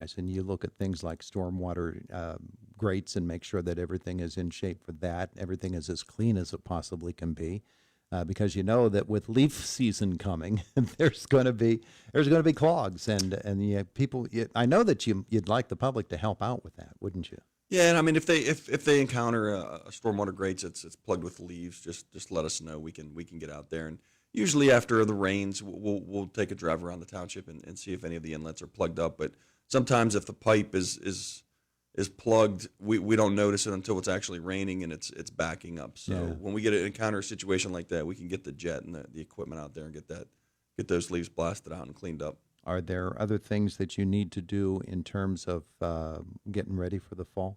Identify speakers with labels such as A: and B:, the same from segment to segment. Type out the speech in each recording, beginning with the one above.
A: And you look at things like stormwater grates and make sure that everything is in shape for that. Everything is as clean as it possibly can be, because you know that with leaf season coming, there's going to be clogs, and people. I know that you'd like the public to help out with that, wouldn't you?
B: Yeah, and I mean, if they encounter a stormwater grates it's plugged with leaves, just let us know. We can get out there, and usually after the rains, we'll take a drive around the township and see if any of the inlets are plugged up. But sometimes if the pipe is plugged, we don't notice it until it's actually raining and it's backing up. So
A: Yeah.
B: when we encounter a situation like that, we can get the jet and the equipment out there and get those leaves blasted out and cleaned up.
A: Are there other things that you need to do in terms of getting ready for the fall?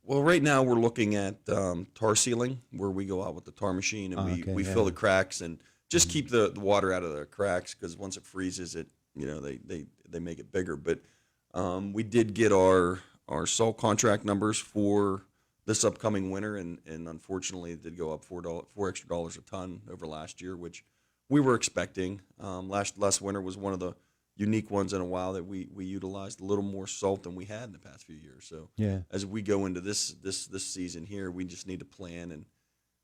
B: Well, right now we're looking at tar sealing, where we go out with the tar machine and
A: Okay,
B: we
A: yeah.
B: fill the cracks and just
A: Mhm.
B: keep the water out of the cracks, because once it freezes, they make it bigger. But we did get our salt contract numbers for this upcoming winter, and unfortunately it did go up $4 extra dollars a ton over last year, which we were expecting. Last winter was one of the unique ones in a while that we utilized a little more salt than we had in the past few years. So
A: Yeah.
B: as we go into this season here, we just need to plan and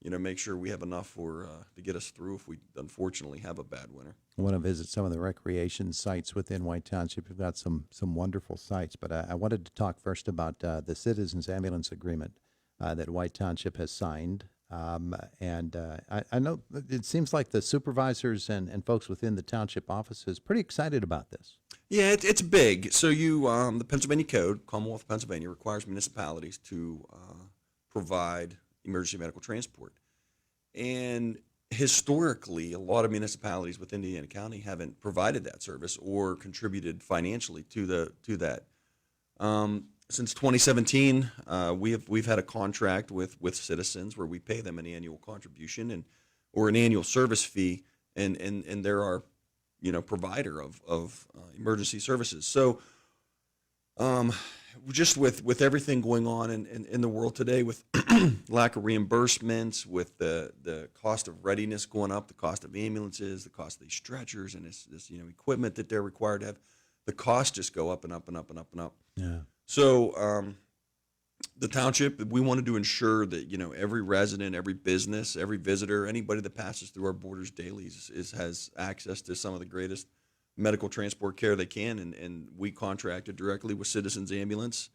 B: make sure we have enough for to get us through if we unfortunately have a bad winter.
A: I want to visit some of the recreation sites within White Township. We've got some wonderful sites, but I wanted to talk first about the Citizens Ambulance Agreement that White Township has signed. I know it seems like the supervisors and folks within the township offices pretty excited about this.
B: Yeah, it's big. So the Pennsylvania Code, Commonwealth of Pennsylvania, requires municipalities to provide emergency medical transport. And historically, a lot of municipalities within Indiana County haven't provided that service or contributed financially to that. Since 2017, we've had a contract with Citizens where we pay them an annual contribution or an annual service fee, and they're our provider of emergency services. So just with everything going on in the world today, with lack of reimbursements, with the cost of readiness going up, the cost of ambulances, the cost of these stretchers, and this equipment that they're required to have, the costs just go up and up and up and up and up.
A: Yeah.
B: So the township, we wanted to ensure that every resident, every business, every visitor, anybody that passes through our borders daily has access to some of the greatest medical transport care they can, and we contracted directly with Citizens Ambulance,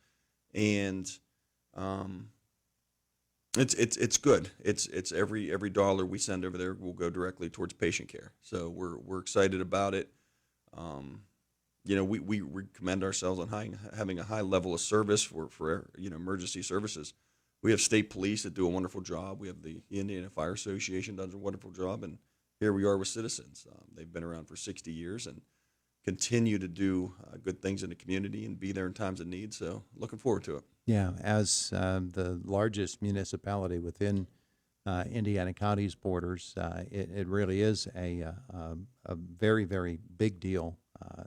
B: and it's good. It's every dollar we send over there will go directly towards patient care. So we're excited about it. We commend ourselves on having a high level of service for emergency services. We have state police that do a wonderful job. We have the Indiana Fire Association does a wonderful job, and here we are with Citizens. They've been around for 60 years and continue to do good things in the community and be there in times of need. So looking forward to it.
A: Yeah, as the largest municipality within Indiana County's borders, it really is a very, very big deal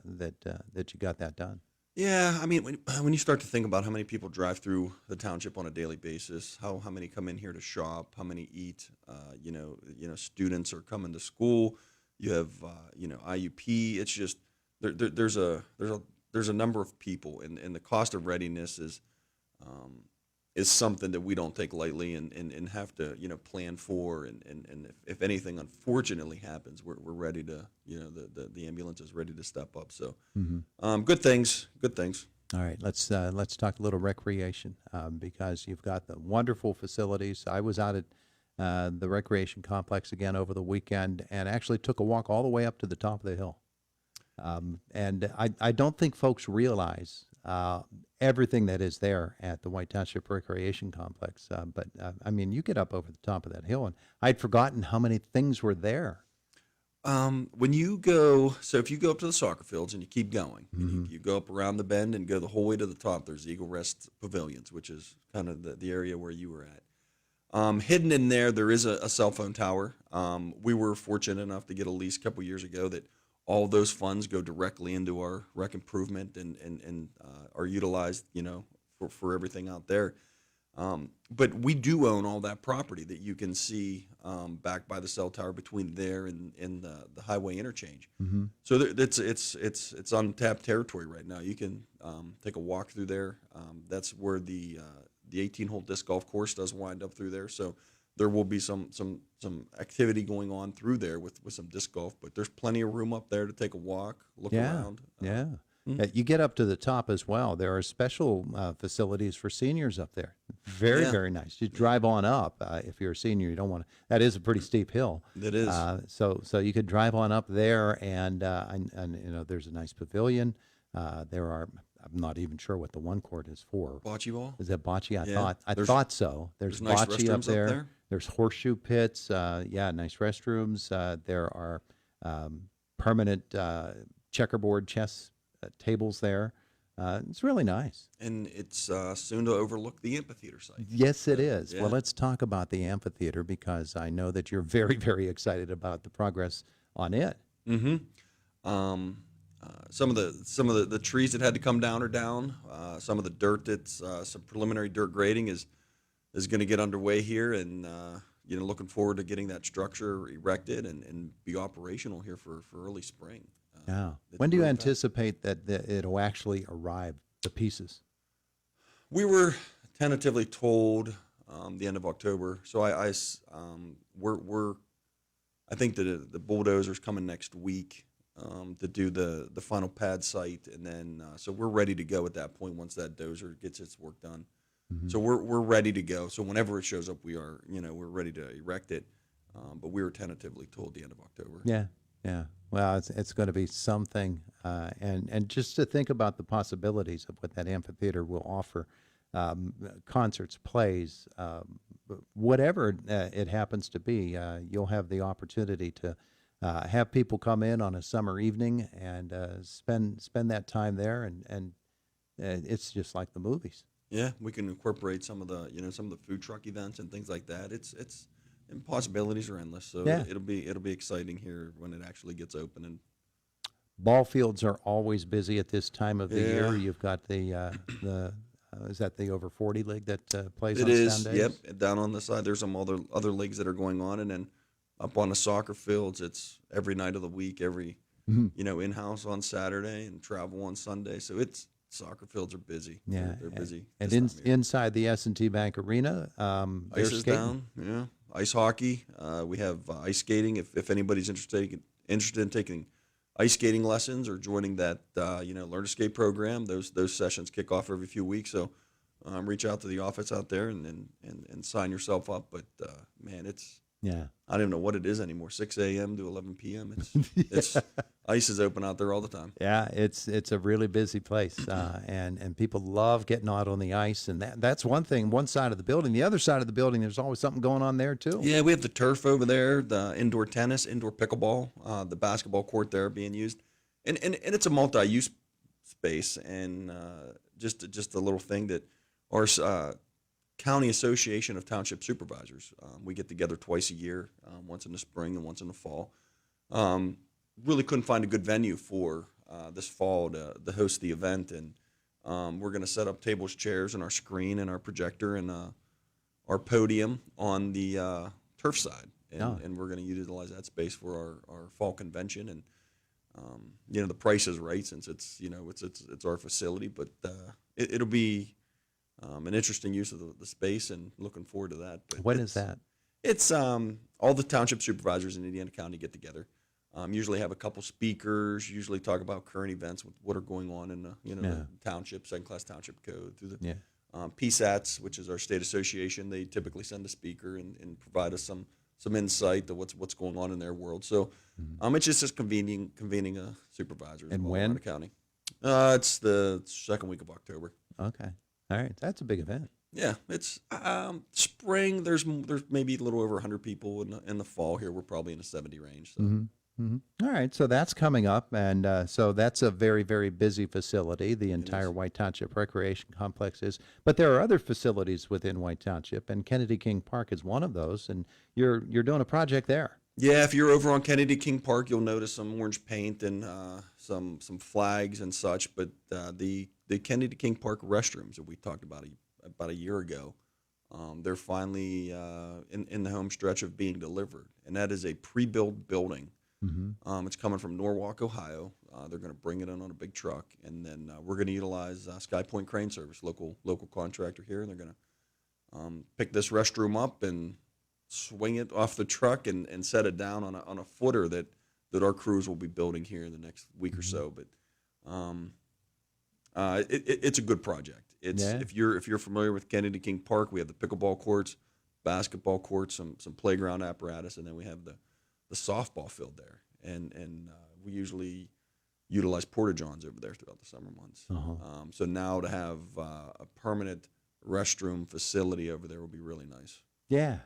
A: that you got that done.
B: Yeah, I mean, when you start to think about how many people drive through the township on a daily basis, how many come in here to shop, how many eat, students are coming to school. You have IUP. It's just there's a number of people, and the cost of readiness is something that we don't take lightly and have to plan for, and if anything unfortunately happens, we're ready to the ambulance is ready to step up. So good things.
A: All right, let's talk a little recreation, because you've got the wonderful facilities. I was out at the recreation complex again over the weekend and actually took a walk all the way up to the top of the hill. And I don't think folks realize everything that is there at the White Township Recreation Complex. But I mean, you get up over the top of that hill, and I'd forgotten how many things were there.
B: When you go, so if you go up to the soccer fields and you keep going,
A: Mm-hmm.
B: you go up around the bend and go the whole way to the top, there's Eagle Rest Pavilions, which is kind of the area where you were at. Hidden in there is a cell phone tower. We were fortunate enough to get a lease a couple years ago that all those funds go directly into our rec improvement and are utilized, for everything out there. But we do own all that property that you can see back by the cell tower between there and the highway interchange.
A: Mm-hmm.
B: So it's untapped territory right now. You can take a walk through there. That's where the 18-hole disc golf course does wind up through there. So there will be some activity going on through there with some disc golf. But there's plenty of room up there to take a walk, look around.
A: Yeah. You get up to the top as well. There are special facilities for seniors up there. Very,
B: Yeah.
A: very nice. You drive on up. If you're a senior, you don't want to. That is a pretty steep hill.
B: It is.
A: So you could drive on up there, and there's a nice pavilion. There are. I'm not even sure what the one court is for.
B: Bocce ball?
A: Is that bocce?
B: Yeah.
A: I thought so. There's
B: nice
A: bocce
B: restrooms
A: up
B: up
A: there.
B: there.
A: There's horseshoe pits. Nice restrooms. There are permanent checkerboard chess tables there. It's really nice.
B: And it's soon to overlook the amphitheater site.
A: Yes, it is.
B: Yeah.
A: Well, let's talk about the amphitheater because I know that you're very, very excited about the progress on it.
B: Mm-hmm. Some of the trees that had to come down are down. Some of the dirt that's some preliminary dirt grading is going to get underway here, and looking forward to getting that structure erected and be operational here for early spring.
A: Yeah.
B: It's
A: When do you
B: really fast.
A: anticipate that it'll actually arrive, the pieces?
B: We were tentatively told the end of October, so I think that the bulldozer's coming next week to do the final pad site, and then so we're ready to go at that point once that dozer gets its work done.
A: Mm-hmm.
B: So we're ready to go. So whenever it shows up, we're ready to erect it. But we were tentatively told the end of October.
A: Yeah. Well, it's going to be something, and just to think about the possibilities of what that amphitheater will offer, concerts, plays, whatever it happens to be, you'll have the opportunity to have people come in on a summer evening and spend that time there, and it's just like the movies.
B: Yeah, we can incorporate some of the food truck events and things like that. And possibilities are endless. So
A: Yeah.
B: it'll be exciting here when it actually gets open. And
A: Ball fields are always busy at this time of the
B: Yeah.
A: year. You've got the is that the over 40 league that plays
B: it
A: on
B: is,
A: Sundays?
B: yep. And down on the side, there's some other leagues that are going on, and then up on the soccer fields, it's every night of the week,
A: Mhm.
B: in-house on Saturday and travel on Sunday. So soccer fields are busy.
A: Yeah,
B: they're busy.
A: And
B: this time of year.
A: inside the S&T Bank Arena, they're
B: Ice is
A: skating.
B: down. Yeah, ice hockey. We have ice skating. If anybody's interested in taking ice skating lessons or joining that learn to skate program, those sessions kick off every few weeks. So reach out to the office out there and sign yourself up. But man,
A: Yeah.
B: I don't even know what it is anymore. 6 a.m. to 11 p.m. It's ice is open out there all the time.
A: Yeah, it's a really busy place, and people love getting out on the ice, and that's one thing. One side of the building, the other side of the building, there's always something going on there too.
B: Yeah, we have the turf over there, the indoor tennis, indoor pickleball, the basketball court there being used, and it's a multi-use space, and just a little thing that our County Association of Township Supervisors, we get together twice a year, once in the spring and once in the fall. Really couldn't find a good venue for this fall to host the event, and we're going to set up tables, chairs, and our screen and our projector and our podium on the turf side, and we're going to utilize that space for our fall convention. And the price is right since it's our facility, but it'll be an interesting use of the space, and looking forward to that. But
A: When is that?
B: It's all the township supervisors in Indiana County get together. Usually have a couple speakers. Usually talk about current events with what are going on in the township, second class township code through the PSATs, which is our state association. They typically send a speaker and provide us some insight to what's going on in their world. So it's just convening supervisors
A: And
B: all
A: when?
B: around the county. It's the second week of October.
A: Okay, all right, that's a big event.
B: Yeah, it's spring. There's maybe a little over 100 people in the fall. Here we're probably in the 70 range. So.
A: All right, so that's coming up, and so that's a very, very busy facility. The entire White Township Recreation Complex is, but there are other facilities within White Township, and Kennedy King Park is one of those. And you're doing a project there.
B: Yeah, if you're over on Kennedy King Park, you'll notice some orange paint and some flags and such. But the Kennedy King Park restrooms that we talked about a year ago They're finally in the home stretch of being delivered, and that is a pre-built building. It's coming from Norwalk, Ohio. They're going to bring it in on a big truck, and then we're going to utilize Sky Point Crane Service, local contractor here, and they're going to pick this restroom up and swing it off the truck and set it down on a footer that our crews will be building here in the next week or so. But it's a good project. It's if you're familiar with Kennedy King Park, we have the pickleball courts, basketball courts, some playground apparatus, and then we have the softball field there. And we usually utilize porta-johns over there throughout the summer months. So now to have a permanent restroom facility over there will be really nice.
A: Yeah.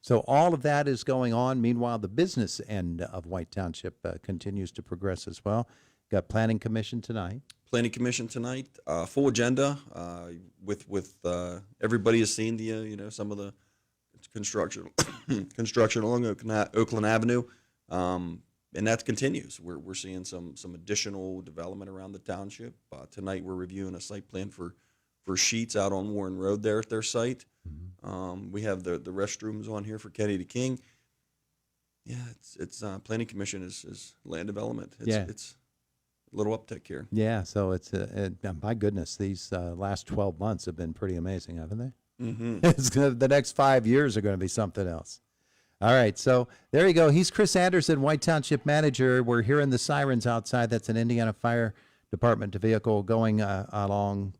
A: So all of that is going on. Meanwhile, the business end of White Township continues to progress as well. Got Planning Commission tonight.
B: Planning Commission tonight, full agenda. With everybody has seen the some of the construction along Oakland Avenue, and that continues. We're seeing some additional development around the township. Tonight we're reviewing a site plan for Sheets out on Warren Road there at their site. We have the restrooms on here for Kennedy King. Yeah, it's Planning Commission is land development. It's a little uptick here. Yeah,
A: so it's my goodness, these last 12 months have been pretty amazing, haven't they? The next 5 years are going to be something else. All right, so there you go. He's Chris Anderson, White Township Manager. We're hearing the sirens outside. That's an Indiana Fire Department vehicle going along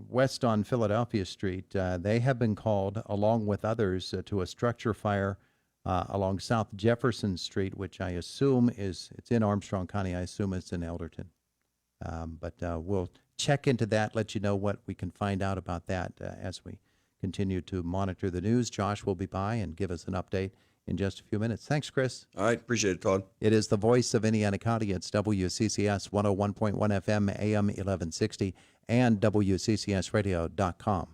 A: west on Philadelphia Street. They have been called, along with others, to a structure fire along South Jefferson Street, which I assume it's in Armstrong County. I assume it's in Elderton. But we'll check into that, let you know what we can find out about that as we continue to monitor the news. Josh will be by and give us an update in just a few minutes. Thanks, Chris.
B: All right, appreciate it, Todd.
A: It is the voice of Indiana County. It's WCCS 101.1 FM, AM 1160, and WCCSradio.com.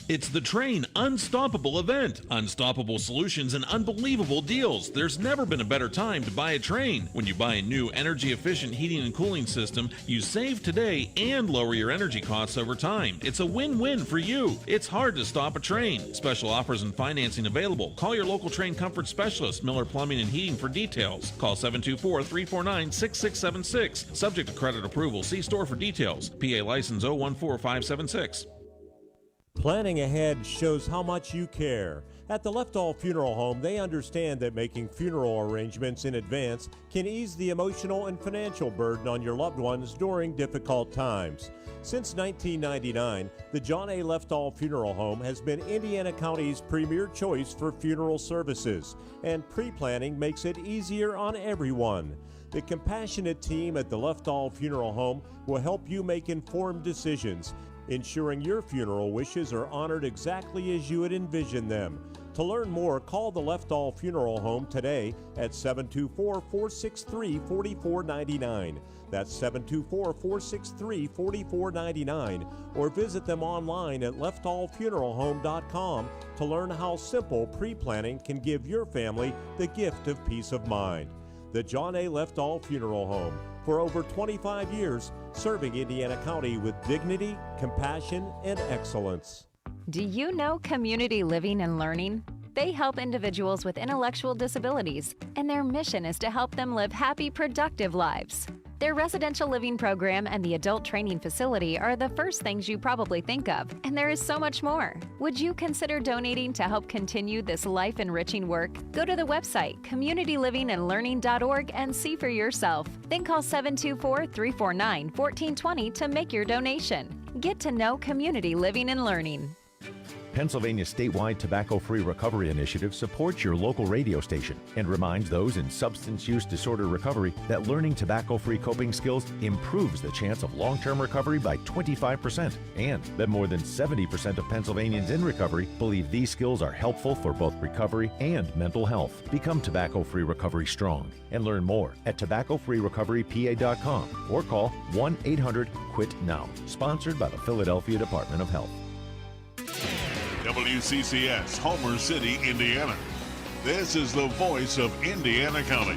C: It's the Train Unstoppable event. Unstoppable solutions and unbelievable deals. There's never been a better time to buy a Train. When you buy a new energy-efficient heating and cooling system, you save today and lower your energy costs over time. It's a win-win for you. It's hard to stop a Train. Special offers and financing available. Call your local Train comfort specialist, Miller Plumbing and Heating, for details. Call 724-349-6676. Subject to credit approval. See store for details. PA license 014576.
D: Planning ahead shows how much you care. At the Leftall Funeral Home, they understand that making funeral arrangements in advance can ease the emotional and financial burden on your loved ones during difficult times. Since 1999, the John A. Leftall Funeral Home has been Indiana County's premier choice for funeral services, and pre-planning makes it easier on everyone. The compassionate team at the Leftall Funeral Home will help you make informed decisions, ensuring your funeral wishes are honored exactly as you had envisioned them. To learn more, call the Leftall Funeral Home today at 724-463-4499. That's 724-463-4499. Or visit them online at leftallfuneralhome.com to learn how simple pre-planning can give your family the gift of peace of mind. The John A. Leftall Funeral Home, for over 25 years, serving Indiana County with dignity, compassion, and excellence.
E: Do you know Community Living and Learning? They help individuals with intellectual disabilities, and their mission is to help them live happy, productive lives. Their residential living program and the adult training facility are the first things you probably think of, and there is so much more. Would you consider donating to help continue this life-enriching work? Go to the website, communitylivingandlearning.org, and see for yourself. Then call 724-349-1420 to make your donation. Get to know Community Living and Learning.
F: Pennsylvania's statewide tobacco-free recovery initiative supports your local radio station and reminds those in substance use disorder recovery that learning tobacco-free coping skills improves the chance of long-term recovery by 25%, and that more than 70% of Pennsylvanians in recovery believe these skills are helpful for both recovery and mental health. Become tobacco-free recovery strong and learn more at tobaccofreerecoverypa.com or call 1-800-QUIT-NOW. Sponsored by the Philadelphia Department of Health.
G: WCCS, Homer City, Indiana. This is the voice of Indiana County.